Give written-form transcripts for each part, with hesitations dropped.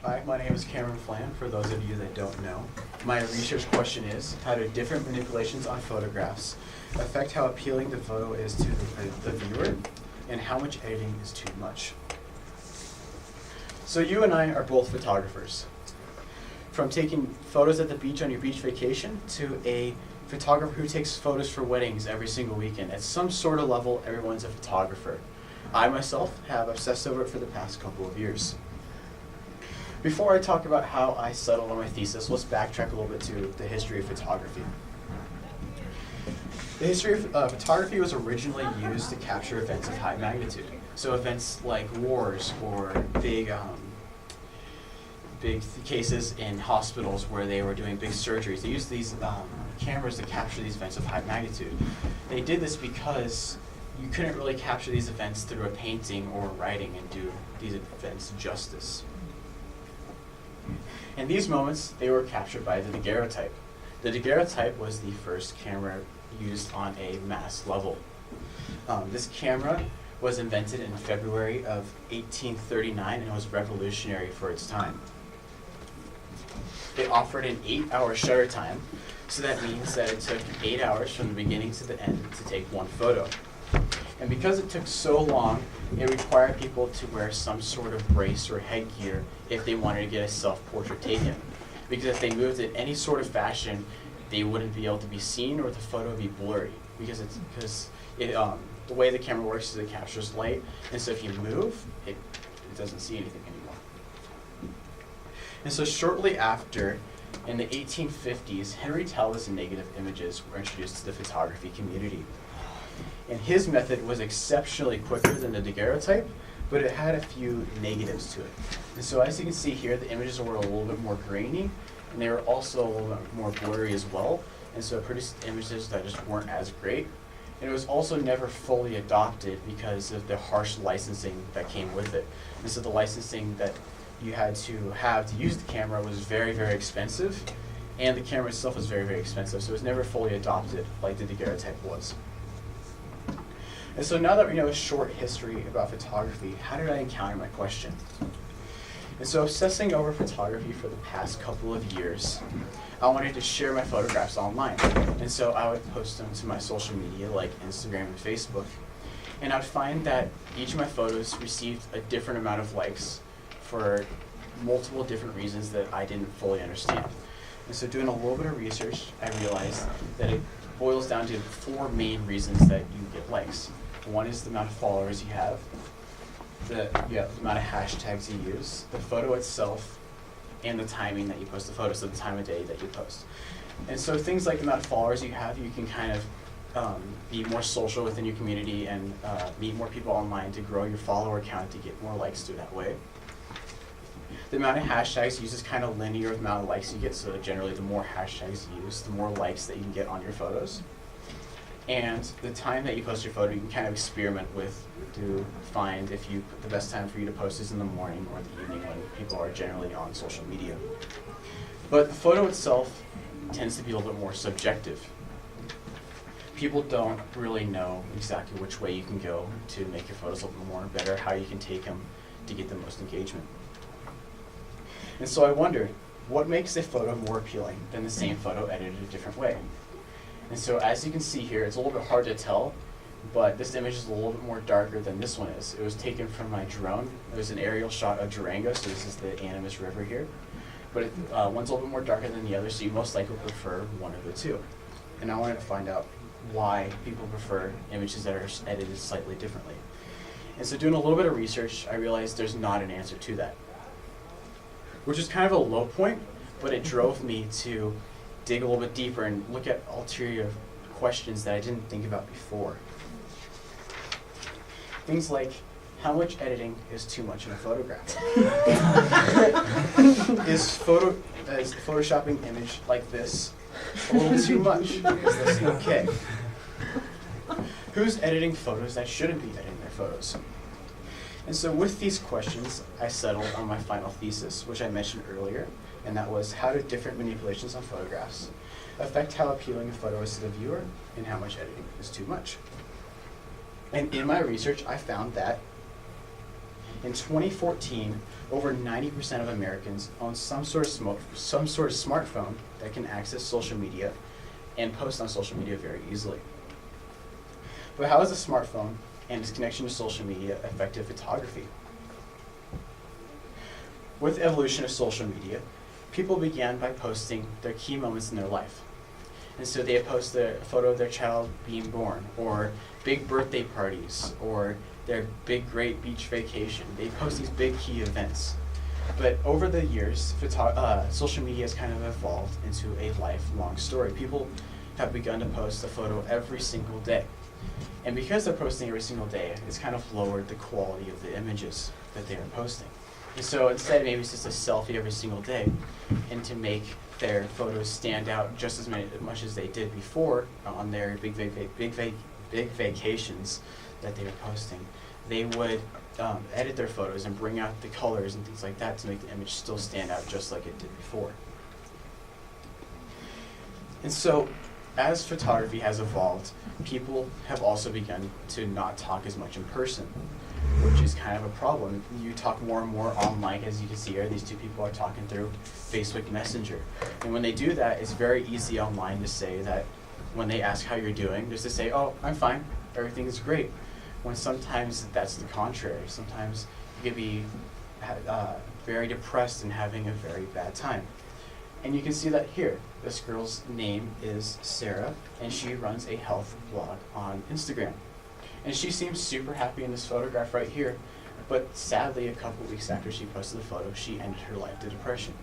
Hi, my name is Flann, for those of you that don't know. My research question is, how do different manipulations on photographs affect how appealing the photo is to the viewer, and how much editing is too much? So you and I are both photographers. From taking photos at the beach on your beach vacation to a photographer who takes photos for weddings every single weekend. At some sort of level, everyone's a photographer. I myself have obsessed over it for the past couple of years. Before I talk about how I settled on my thesis, let's backtrack a little bit to the history of photography. The history of photography was originally used to capture events of high magnitude. So events like wars or big cases in hospitals where they were doing big surgeries. They used these cameras to capture these events of high magnitude. They did this because you couldn't really capture these events through a painting or writing and do these events justice. In these moments, they were captured by the Daguerreotype. The Daguerreotype was the first camera used on a mass level. This camera was invented in February of 1839 and was revolutionary for its time. It offered an 8-hour shutter time, so that means that it took 8 hours from the beginning to the end to take one photo. And because it took so long, it required people to wear some sort of brace or headgear if they wanted to get a self-portrait taken. Because if they moved in any sort of fashion, they wouldn't be able to be seen or the photo would be blurry. Because the way the camera works is it captures light, and so if you move, it doesn't see anything anymore. And so shortly after, in the 1850s, Henry Teller's negative images were introduced to the photography community. And his method was exceptionally quicker than the Daguerreotype, but it had a few negatives to it. And so as you can see here, the images were a little bit more grainy, and they were also a little bit more blurry as well, and so it produced images that just weren't as great. And it was also never fully adopted because of the harsh licensing that came with it. And so the licensing that you had to use the camera was very, very expensive, and the camera itself was very, very expensive, so it was never fully adopted like the Daguerreotype was. And so now that we know a short history about photography, how did I encounter my question? And so obsessing over photography for the past couple of years, I wanted to share my photographs online. And so I would post them to my social media like Instagram and Facebook. And I'd find that each of my photos received a different amount of likes for multiple different reasons that I didn't fully understand. And so doing a little bit of research, I realized that it boils down to 4 main reasons that you get likes. One is the amount of followers you have, the amount of hashtags you use, the photo itself, and the timing that you post the photo, so the time of day that you post. And so things like the amount of followers you have, you can kind of be more social within your community and meet more people online to grow your follower count to get more likes through that way. The amount of hashtags used is kind of linear with the amount of likes you get, so generally the more hashtags you use, the more likes that you can get on your photos. And the time that you post your photo, you can kind of experiment with to find if the best time for you to post is in the morning or the evening when people are generally on social media. But the photo itself tends to be a little bit more subjective. People don't really know exactly which way you can go to make your photos a little bit more better, how you can take them to get the most engagement. And so I wondered, what makes a photo more appealing than the same photo edited a different way? And so as you can see here, it's a little bit hard to tell, but this image is a little bit more darker than this one is. It was taken from my drone. It was an aerial shot of Durango, so this is the Animas River here. But one's a little bit more darker than the other, so you most likely prefer one of the two. And I wanted to find out why people prefer images that are edited slightly differently. And so doing a little bit of research, I realized there's not an answer to that, which is kind of a low point, but it drove me to dig a little bit deeper and look at ulterior questions that I didn't think about before. Things like, how much editing is too much in a photograph? Is photoshopping an image like this a little too much? Is this okay? Who's editing photos that shouldn't be editing their photos? And so with these questions, I settled on my final thesis, which I mentioned earlier, and that was, how do different manipulations on photographs affect how appealing a photo is to the viewer and how much editing is too much? And in my research, I found that In 2014, over 90% of Americans own some sort of smartphone that can access social media and post on social media very easily. But how has a smartphone and its connection to social media affected photography? With the evolution of social media, people began by posting their key moments in their life. And so they post a photo of their child being born, or big birthday parties, or their big, great beach vacation. They post these big key events. But over the years, social media has kind of evolved into a lifelong story. People have begun to post a photo every single day. And because they're posting every single day, it's kind of lowered the quality of the images that they are posting. And so instead, maybe it's just a selfie every single day, and to make their photos stand out just as much as they did before on their big vacations that they were posting, they would edit their photos and bring out the colors and things like that to make the image still stand out just like it did before. And so, as photography has evolved, people have also begun to not talk as much in person, which is kind of a problem. You talk more and more online, as you can see here. These two people are talking through Facebook Messenger. And when they do that, it's very easy online to say that when they ask how you're doing, just to say, oh, I'm fine, everything is great. When sometimes that's the contrary. Sometimes you could be very depressed and having a very bad time. And you can see that here. This girl's name is Sarah, and she runs a health blog on Instagram. And she seems super happy in this photograph right here, but sadly, a couple weeks after she posted the photo, she ended her life to depression.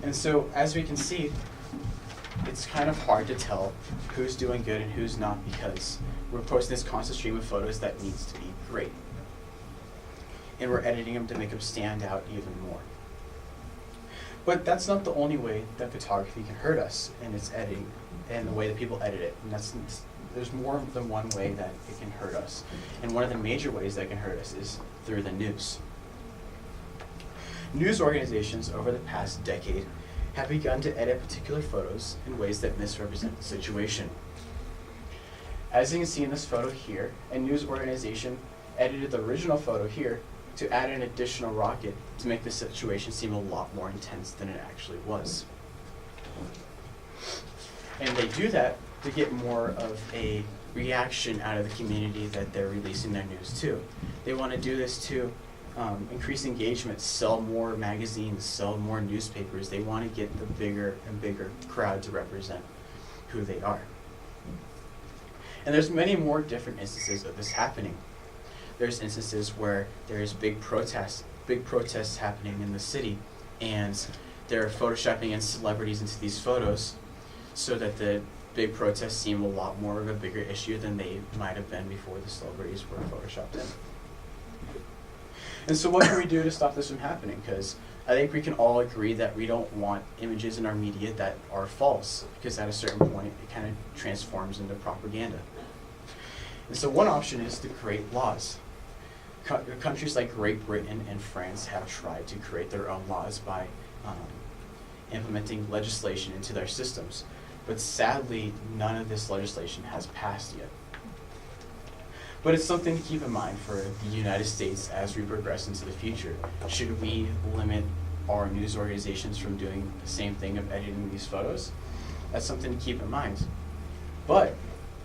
And so, as we can see, it's kind of hard to tell who's doing good and who's not, because we're posting this constant stream of photos that needs to be great. And we're editing them to make them stand out even more. But that's not the only way that photography can hurt us in its editing and the way that people edit it. And there's more than one way that it can hurt us. And one of the major ways that can hurt us is through the news. News organizations over the past decade have begun to edit particular photos in ways that misrepresent the situation. As you can see in this photo here, a news organization edited the original photo here to add an additional rocket to make the situation seem a lot more intense than it actually was. And they do that to get more of a reaction out of the community that they're releasing their news to. They want to do this to increase engagement, sell more magazines, sell more newspapers. They want to get the bigger and bigger crowd to represent who they are. And there's many more different instances of this happening. There's instances where there's big protests happening in the city, and they're photoshopping in celebrities into these photos so that the big protests seem a lot more of a bigger issue than they might have been before the celebrities were photoshopped in. And so what can we do to stop this from happening? Because I think we can all agree that we don't want images in our media that are false, because at a certain point it kind of transforms into propaganda. And so one option is to create laws. Countries like Great Britain and France have tried to create their own laws by implementing legislation into their systems. But sadly, none of this legislation has passed yet. But it's something to keep in mind for the United States as we progress into the future. Should we limit our news organizations from doing the same thing of editing these photos? That's something to keep in mind. But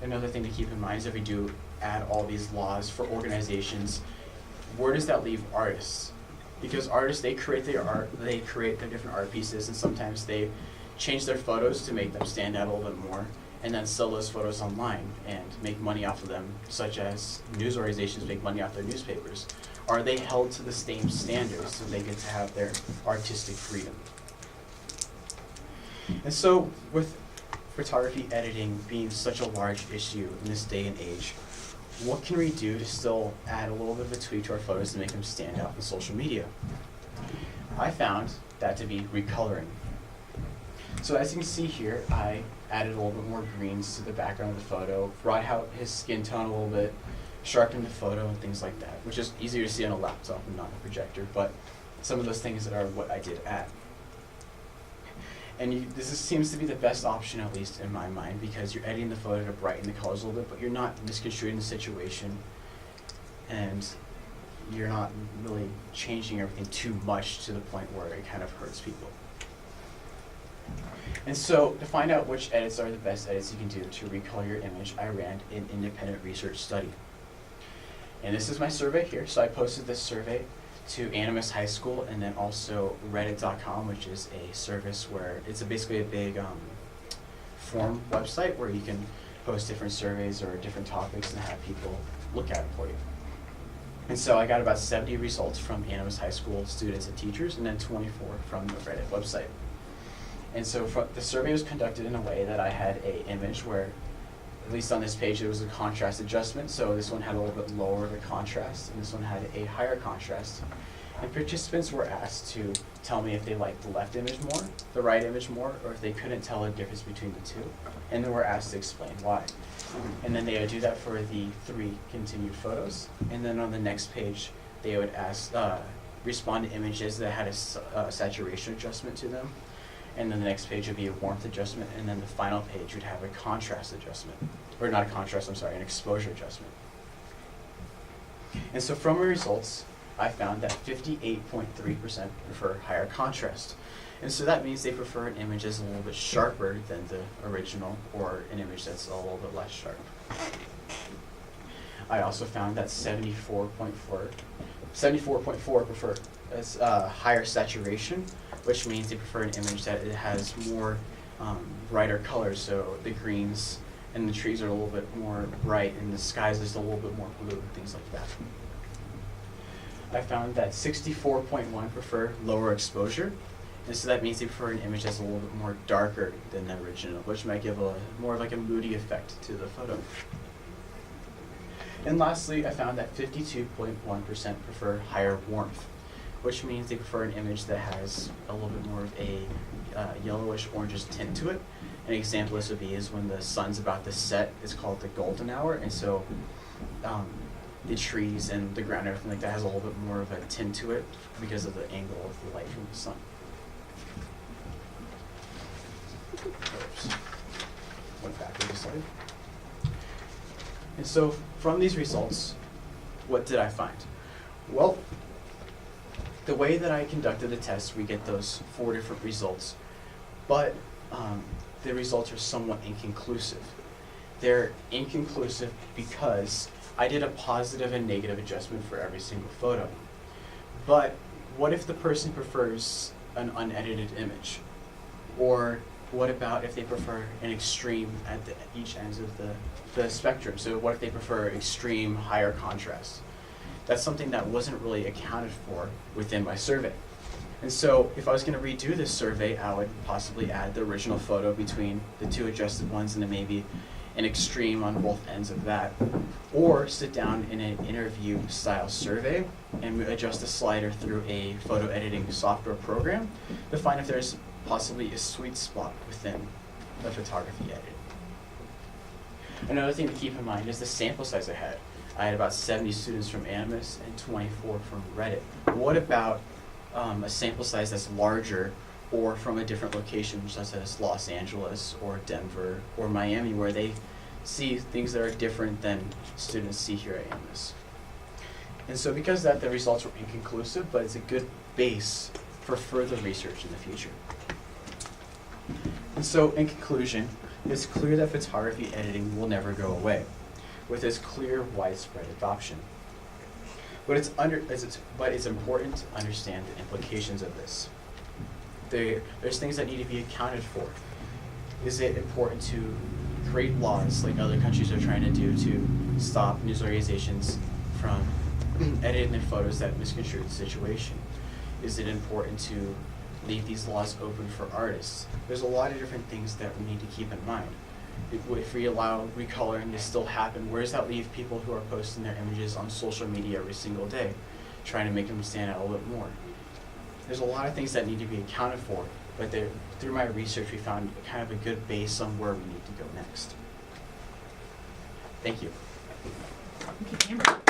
another thing to keep in mind is if we do add all these laws for organizations, where does that leave artists? Because artists, they create their art, they create their different art pieces, and sometimes they change their photos to make them stand out a little bit more, and then sell those photos online and make money off of them, such as news organizations make money off their newspapers. Are they held to the same standards so they get to have their artistic freedom? And so, with photography editing being such a large issue in this day and age, what can we do to still add a little bit of a tweak to our photos to make them stand out in social media? I found that to be recoloring. So as you can see here, I added a little bit more greens to the background of the photo, brought out his skin tone a little bit, sharpened the photo and things like that, which is easier to see on a laptop and not a projector, but some of those things that are what I did add. And this seems to be the best option, at least in my mind, because you're editing the photo to brighten the colors a little bit, but you're not misconstruing the situation. And you're not really changing everything too much to the point where it kind of hurts people. And so to find out which edits are the best edits you can do to recolor your image, I ran an independent research study. And this is my survey here. So I posted this survey to Animas High School and then also Reddit.com, which is a service where it's basically a big form website where you can post different surveys or different topics and have people look at it for you. And so I got about 70 results from Animas High School students and teachers, and then 24 from the Reddit website. And so the survey was conducted in a way that I had an image where, at least on this page, there was a contrast adjustment. So this one had a little bit lower of a contrast, and this one had a higher contrast. And participants were asked to tell me if they liked the left image more, the right image more, or if they couldn't tell the difference between the two. And they were asked to explain why. And then they would do that for the 3 continued photos. And then on the next page, they would ask, respond to images that had a saturation adjustment to them. And then the next page would be a warmth adjustment. And then the final page would have a contrast adjustment. Or not a contrast, I'm sorry, an exposure adjustment. And so from my results, I found that 58.3% prefer higher contrast. And so that means they prefer an image that's a little bit sharper than the original, or an image that's a little bit less sharp. I also found that 74.4 prefer higher saturation, which means they prefer an image that it has more brighter colors. So the greens and the trees are a little bit more bright, and the skies is a little bit more blue, things like that. I found that 64.1 prefer lower exposure. And so that means they prefer an image that's a little bit more darker than the original, which might give more of like a moody effect to the photo. And lastly, I found that 52.1% prefer higher warmth, which means they prefer an image that has a little bit more of a yellowish orangish tint to it. An example of this would be is when the sun's about to set, it's called the golden hour, and so the trees and the ground and everything like that has a little bit more of a tint to it because of the angle of the light from the sun. Oops. Went backwards a slide. And so from these results, what did I find? Well, the way that I conducted the test, we get those 4 different results, but the results are somewhat inconclusive. They're inconclusive because I did a positive and negative adjustment for every single photo. But what if the person prefers an unedited image? Or what about if they prefer an extreme at each ends of the spectrum? So what if they prefer extreme higher contrast? That's something that wasn't really accounted for within my survey. And so if I was going to redo this survey, I would possibly add the original photo between the 2 adjusted ones and then maybe an extreme on both ends of that. Or sit down in an interview style survey and adjust the slider through a photo editing software program to find if there's possibly a sweet spot within the photography edit. Another thing to keep in mind is the sample size I had. I had about 70 students from Animas and 24 from Reddit. What about a sample size that's larger or from a different location, such as Los Angeles or Denver or Miami, where they see things that are different than students see here at Animas? And so because of that, the results were inconclusive, but it's a good base for further research in the future. And so in conclusion, it's clear that photography editing will never go away with its clear widespread adoption. But it's important to understand the implications of this. There's things that need to be accounted for. Is it important to create laws like other countries are trying to do to stop news organizations from editing their photos that misconstrue the situation? Is it important to leave these laws open for artists? There's a lot of different things that we need to keep in mind. If we allow recoloring to still happen, where does that leave people who are posting their images on social media every single day, trying to make them stand out a little bit more? There's a lot of things that need to be accounted for, but through my research we found kind of a good base on where we need to go next. Thank you. Thank you, Cameron.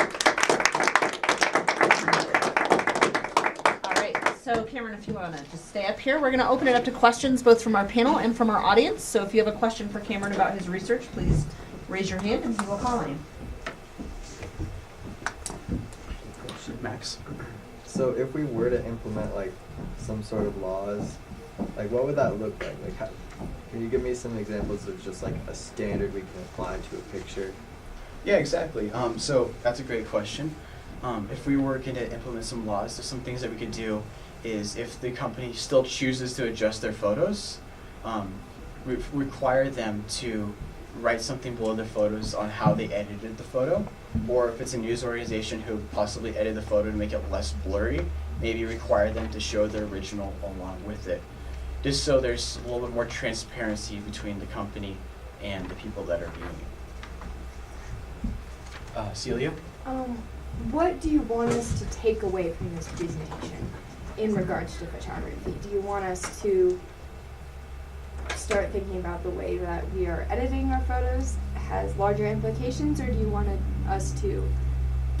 All right, so Cameron, if you want to just stay up here, we're going to open it up to questions both from our panel and from our audience. So if you have a question for Cameron about his research, please raise your hand and he will call on you. Max? So if we were to implement like some sort of laws, like what would that look like? Like, can you give me some examples of just like a standard we can apply to a picture? Yeah, exactly. So that's a great question. If we were going to implement some laws, there's some things that we could do is if the company still chooses to adjust their photos, require them to write something below their photos on how they edited the photo, or if it's a news organization who possibly edited the photo to make it less blurry, maybe require them to show the original along with it, just so there's a little bit more transparency between the company and the people that are viewing it. Celia? What do you want us to take away from this presentation in regards to photography? Do you want us to start thinking about the way that we are editing our photos has larger implications, or do you want us to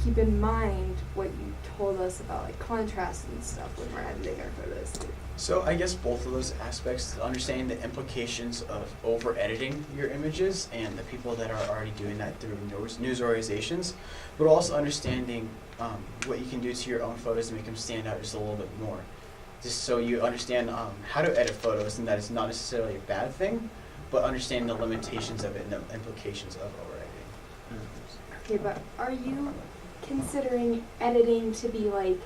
keep in mind what you told us about like contrast and stuff when we're editing our photos? So I guess both of those aspects, understanding the implications of over-editing your images and the people that are already doing that through news organizations, but also understanding what you can do to your own photos to make them stand out just a little bit more. Just so you understand how to edit photos, and that it's not necessarily a bad thing, but understanding the limitations of it and the implications of over-editing. Okay, but are you considering editing to be like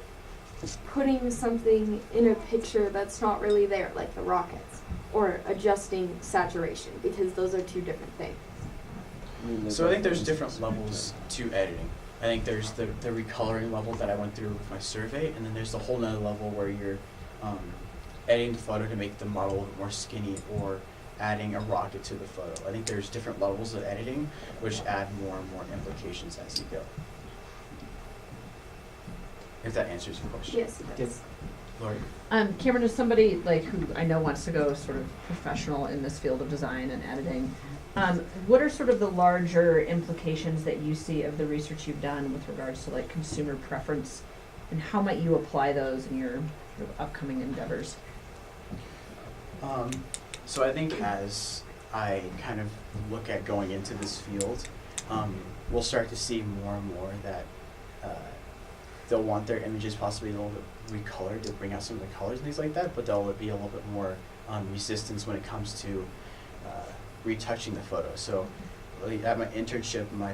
putting something in a picture that's not really there, like the rockets, or adjusting saturation, because those are two different things? So I think there's different levels to editing. I think there's the recoloring level that I went through with my survey, and then there's the whole nother level where you're editing the photo to make the model a little bit more skinny, or adding a rocket to the photo. I think there's different levels of editing which add more and more implications as you go. If that answers your question. Yes, it does. Lori? Cameron, is somebody like who I know wants to go sort of professional in this field of design and editing, what are sort of the larger implications that you see of the research you've done with regards to like consumer preference, and how might you apply those in your sort of upcoming endeavors? So I think as I kind of look at going into this field, we'll start to see more and more that they'll want their images possibly a little bit recolored to bring out some of the colors and things like that, but there'll be a little bit more resistance when it comes to retouching the photo. So like, at my internship, my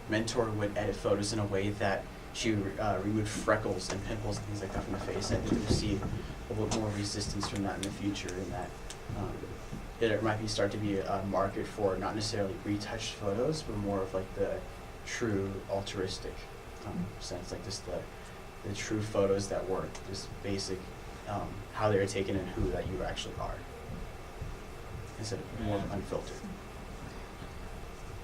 mentor would edit photos in a way that she removed freckles and pimples and things like that from the face. And I think we'll see a little more resistance from that in the future, and that it might start to be a market for not necessarily retouched photos, but more of like the true altruistic sense, like just the true photos that were just basic, how they were taken and who that you actually are, instead of more unfiltered.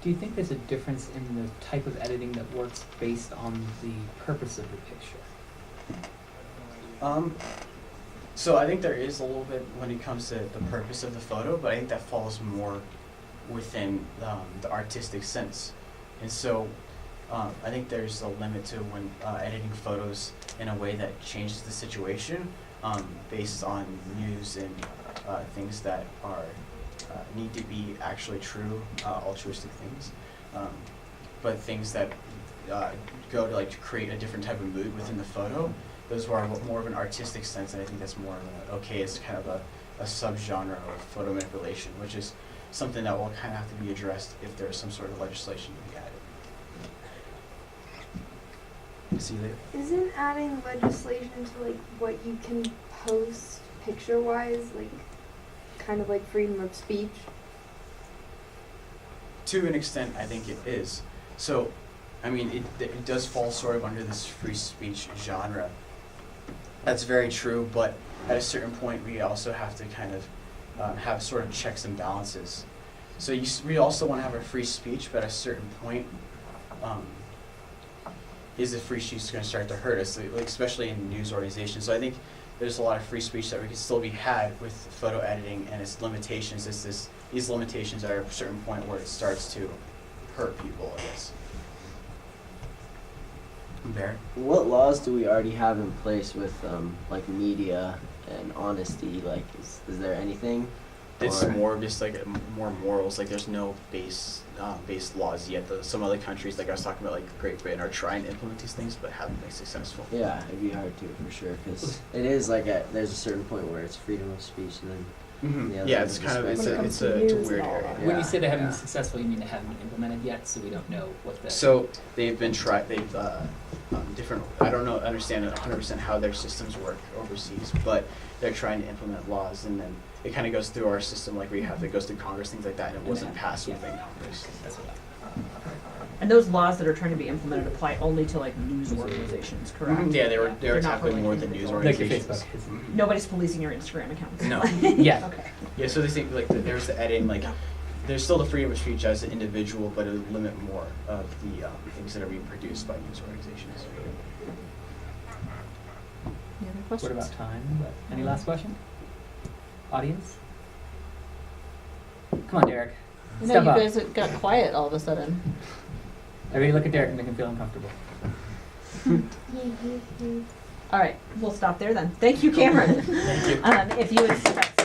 Do you think there's a difference in the type of editing that works based on the purpose of the picture? So I think there is a little bit when it comes to the purpose of the photo, but I think that falls more within the artistic sense. And so I think there's a limit to when editing photos in a way that changes the situation based on news and things that are need to be actually true, altruistic things, but things that go to like create a different type of mood within the photo. Those are more of an artistic sense, and I think that's more of a, okay, it's kind of a subgenre of photo manipulation, which is something that will kind of have to be addressed if there's some sort of legislation to be added. See you later. Isn't adding legislation to like what you can post picture-wise, like kind of like freedom of speech? To an extent, I think it is. So, I mean, it does fall sort of under this free speech genre. That's very true, but at a certain point, we also have to kind of have sort of checks and balances. So we also want to have a free speech, but at a certain point, is the free speech going to start to hurt us, like especially in news organizations? So I think there's a lot of free speech that we can still be had with photo editing and its limitations. These limitations are at a certain point where it starts to hurt people, I guess. Barrett? What laws do we already have in place with like media and honesty? Like, is there anything It's Or- more just like more morals. Like there's no base laws yet. Some other countries, like I was talking about, like Great Britain, are trying to implement these things but haven't been successful. Yeah, it'd be hard to for sure, because it is like there's a certain point where it's freedom of speech, and then Mm-hmm. Yeah, Yeah, that it's is kind of respect. When it it's comes a to it's a news weird and all area. that. When you Yeah, say they haven't been yeah. successful, you mean they haven't been implemented yet, so we don't know what the. So they've been they've different. I don't understand 100% how their systems work overseas, but they're trying to implement laws, and then it kind of goes through our system, like we have it goes through Congress, things like that, and it wasn't passed Yeah. within Congress. That's what And those laws that are trying to be implemented apply only to like news organizations, correct? Mhm. Yeah, they were They're not tackling for, more like, than news individuals. like your organizations. Facebook. Isn't. Nobody's policing your Instagram accounts. No. Yeah. Okay. Yeah, so they think like there's the editing, like there's still the freedom of speech as an individual, but it would limit more of the things that are being produced by news organizations. Any other What questions? about time? Any last question? Audience? Come on, Derek. I know Step you up. guys got quiet all of a sudden. Everybody look at Derek and make him feel uncomfortable. All right, we'll stop there then. Thank you, Cameron. Thank you. If you would step